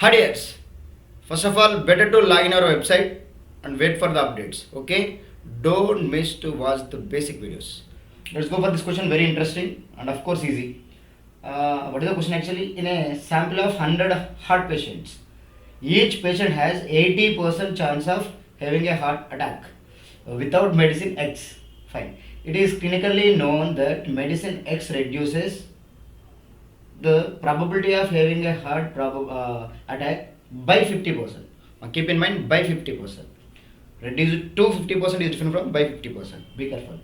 Hi dears, first of all, better to log in our website and wait for the updates. Okay, don't miss to watch the basic videos. Let's go for this question. Very interesting and of course easy. What is the question actually? In a sample of 100 heart patients, each patient has 80% chance of having a heart attack without medicine X. Fine. It is clinically known that medicine X reduces the probability of having a heart attack by 50%. Keep in mind by 50%. Reduce it to 50% is different from by 50%. Be careful.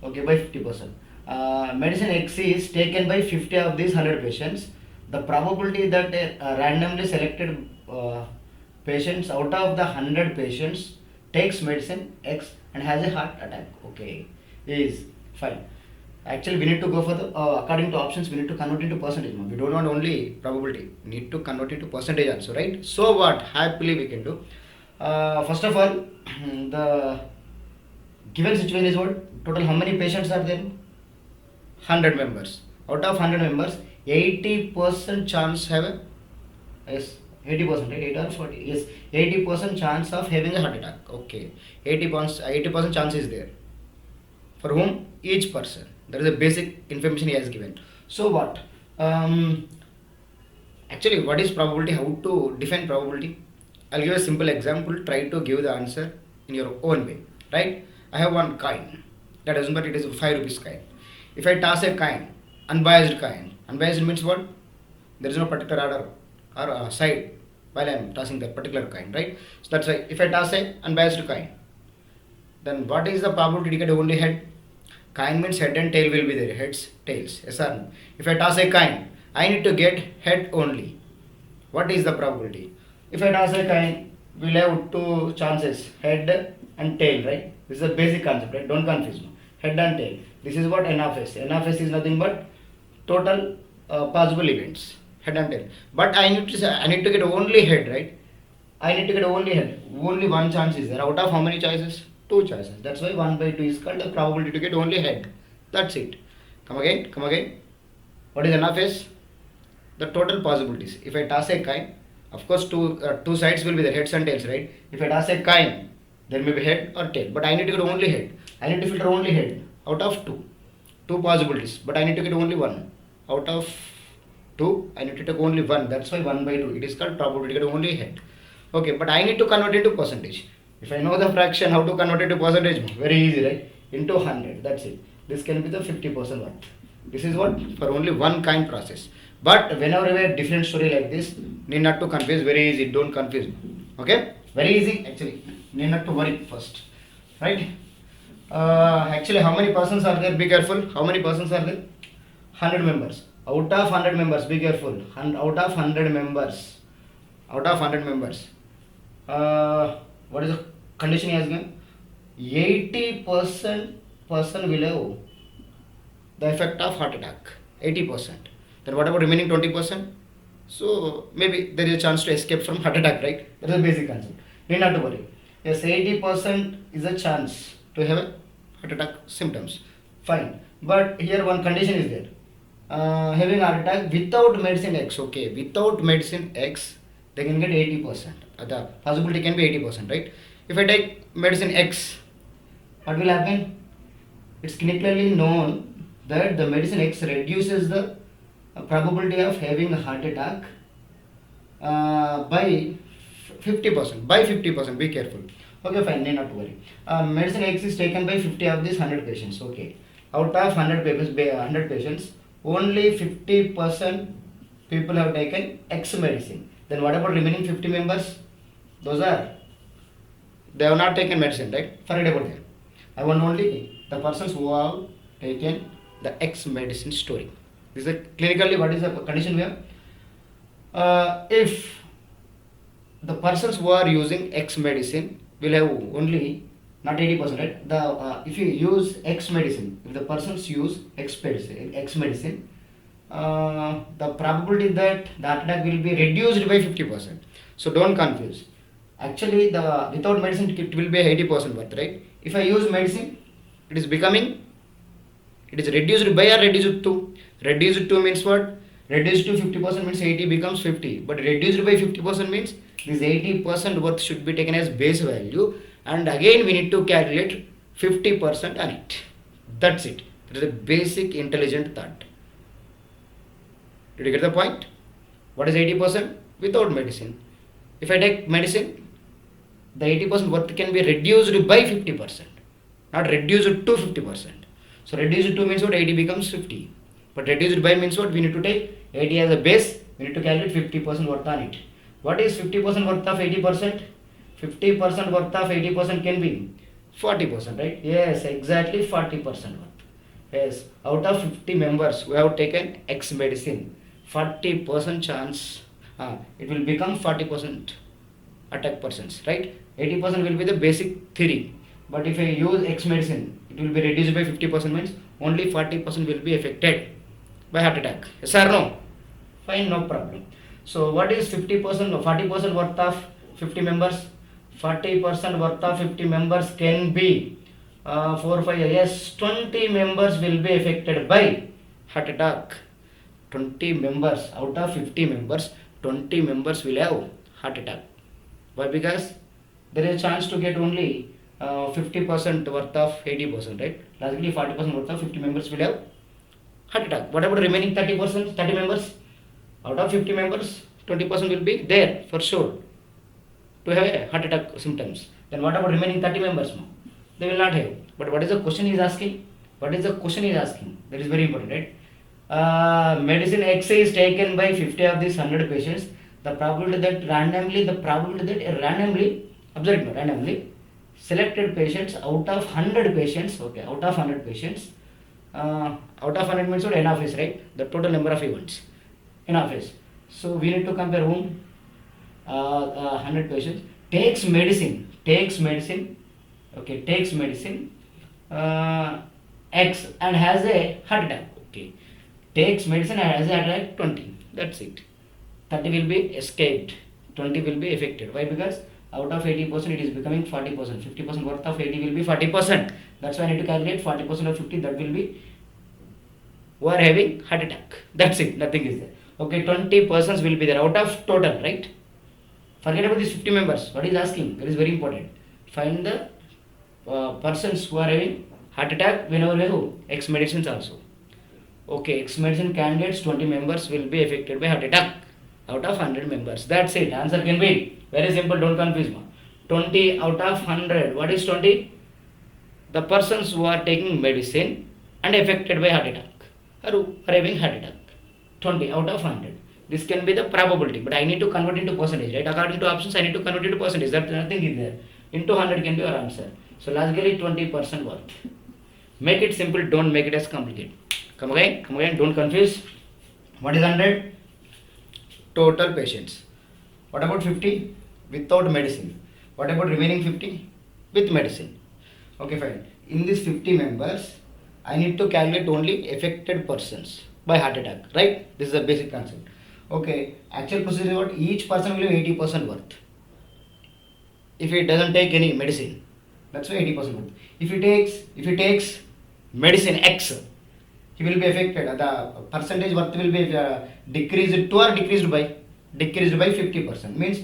Okay, by 50%. Medicine X is taken by 50 of these 100 patients. The probability that a randomly selected patients out of the 100 patients takes medicine X and has a heart attack, okay, is fine. Actually, we need to go for the according to options. We need to convert into percentage. We don't want only probability. We need to convert into percentage also, right? So what? Happily we can do. First of all, the given situation is what? Total how many patients are there? 100 members. Out of 100 members, 80% chance have a, yes, 80%, right? 8 or 40, yes, 80% chance of having a heart attack. Okay, 80% chance is there. For whom? Each person. That is the basic information he has given. So what? Actually, what is probability? How to define probability? I'll give a simple example. Try to give the answer in your own way. Right? I have one coin. That doesn't matter. It is a 5 rupees coin. If I toss a coin, unbiased coin. Unbiased means what? There is no particular order or side while I am tossing that particular coin. Right? So that's why if I toss a unbiased coin, then what is the probability to get only head? Coin means head and tail will be there. Heads, tails. Yes or no? If I toss a coin, I need to get head only. What is the probability? If I toss a coin, we'll have two chances, head and tail, right? This is a basic concept, right? Don't confuse me. Head and tail. This is what N of S. N of S is nothing but total possible events, head and tail. But I need to get only head, right? I need to get only head. Only one chance is there. Out of how many choices? Two choices. That's why 1 by 2 is called the probability to get only head. That's it. Come again. Come again. What is N of S? The total possibilities. If I toss a coin, of course two sides will be there, heads and tails, right? If I toss a coin, there may be head or tail. But I need to get only head. I need to filter only head out of two. Two possibilities. But I need to get only one. Out of two, I need to take only one. That's why 1 by 2. It is called probability to get only head. Okay, but I need to convert it to percentage. If I know the fraction, how to convert it to percentage? Very easy, right? Into 100, that's it. This can be the 50% worth. This is what? For only one kind process. But whenever we have different story like this, need not to confuse, very easy, don't confuse me. Okay? Very easy, actually. Need not to worry first. Right? Actually, how many persons are there? Be careful. How many persons are there? 100 members. Out of 100 members, be careful. Out of 100 members. Out of 100 members. What is the condition he has given? 80% person will have the effect of heart attack. 80%. Then what about remaining 20%? So maybe there is a chance to escape from heart attack, right? That is a basic concept. Need not to worry. Yes, 80% is a chance to have a heart attack symptoms. Fine. But here one condition is there. Having heart attack without medicine X. Okay, without medicine X, they can get 80%. The possibility can be 80%, right? If I take medicine X, what will happen? It's clinically known that the medicine X reduces the probability of having a heart attack by 50%. By 50%, be careful. Okay, fine, need not to worry. Medicine X is taken by 50 of these 100 patients. Okay, out of 100 patients, only 50% people have taken X medicine. Then what about remaining 50 members? Those are, they have not taken medicine, right? Forget about that. I want only the persons who have taken the X medicine story. This is clinically what is the condition we have? If the persons who are using X medicine will have only not 80%, right? If you use X medicine, if the persons use X medicine, the probability that the heart attack will be reduced by 50%. So don't confuse. Actually, without medicine it will be 80% worth, right? If I use medicine, it is reduced by or reduced to. Reduced to means what? Reduced to 50% means 80 becomes 50. But reduced by 50% means this 80% worth should be taken as base value. And again we need to calculate 50% on it. That's it. That is a basic intelligent thought. Did you get the point? What is 80%? Without medicine. If I take medicine, the 80% worth can be reduced by 50%. Not reduced to 50%. So reduced to means what? 80 becomes 50. But reduced by means what? We need to take 80 as a base. We need to calculate 50% worth on it. What is 50% worth of 80%? 50% worth of 80% can be 40%, right? Yes, exactly 40% worth. Yes, out of 50 members we have taken X medicine. 40% chance it will become 40% attack persons, right? 80% will be the basic theory. But if I use X medicine, it will be reduced by 50% means only 40% will be affected by heart attack. Yes or no? Fine, no problem. So what is 50% or 40% worth of 50 members? 40% worth of 50 members can be 4, 5, yes, 20 members will be affected by heart attack. 20 members out of 50 members, 20 members will have heart attack. Why? Because there is a chance to get only 50% worth of 80%, right? Logically 40% worth of 50 members will have heart attack. What about the remaining 30%, 30 members? Out of 50 members, 20% will be there for sure to have a heart attack symptoms. Then what about remaining 30 members? No? They will not have. But what is the question he is asking? What is the question he is asking? That is very important, right? Medicine X is taken by 50 of these 100 patients. The probability that randomly selected patients out of 100 patients, okay, out of 100 patients, out of 100 means what? N of S, right? The total number of events, N of S. So we need to compare whom? 100 patients takes medicine, X and has a heart attack, okay. Takes medicine and has a heart attack 20. That's it. 30 will be escaped, 20 will be affected. Why? Because out of 80% it is becoming 40%. 50% worth of 80 will be 40%. That's why I need to calculate 40% of 50. That will be who are having heart attack. That's it. Nothing is there. Okay, 20 persons will be there out of total, right? Forget about these 50 members. What is asking? That is very important. Find the persons who are having heart attack whenever we have X medicines also. Okay, X medicine candidates 20 members will be affected by heart attack out of 100 members. That's it. Answer can be very simple. Don't confuse me. 20 out of 100. What is 20? The persons who are taking medicine and affected by heart attack or who are having heart attack. 20 out of 100. This can be the probability, but I need to convert into percentage, right? According to options, I need to convert into percentage. That nothing is there. Into 100 can be your answer. So logically 20% worth. Make it simple. Don't make it as complicated. Come again. Don't confuse. What is 100? Total patients. What about 50? Without medicine. What about remaining 50? With medicine. Okay, fine. In these 50 members, I need to calculate only affected persons by heart attack, right? This is a basic concept. Okay, actual procedure is what? Each person will have 80% worth. If he doesn't take any medicine, that's why 80% worth. If he takes medicine X, he will be affected. The percentage worth will be decreased to or decreased by 50%. Means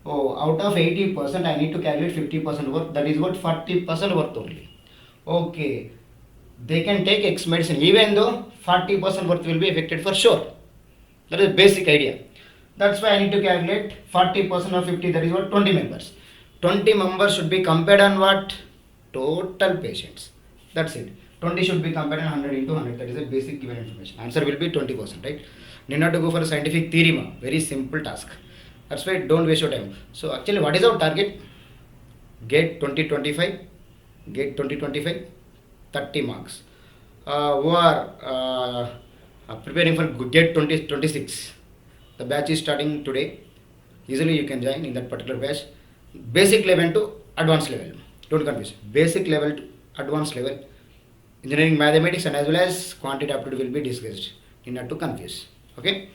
out of 80%, I need to calculate 50% worth. That is what? 40% worth only. Okay, they can take X medicine even though 40% worth will be affected for sure. That is basic idea. That's why I need to calculate 40% of 50. That is what? 20 members. 20 members should be compared on what? Total patients. That's it. 20 should be compared on 100 into 100. That is a basic given information. Answer will be 20%, right? Need not to go for a scientific theory, ma. Very simple task. That's why don't waste your time. So actually, what is our target? GATE-2025. GATE-2025, 30 marks. Who are preparing for GATE-2026. The batch is starting today. Easily you can join in that particular batch. Basic level to advanced level. Don't confuse. Basic level to advanced level. Engineering mathematics and as well as quantitative aptitude will be discussed. You not to confuse. Okay.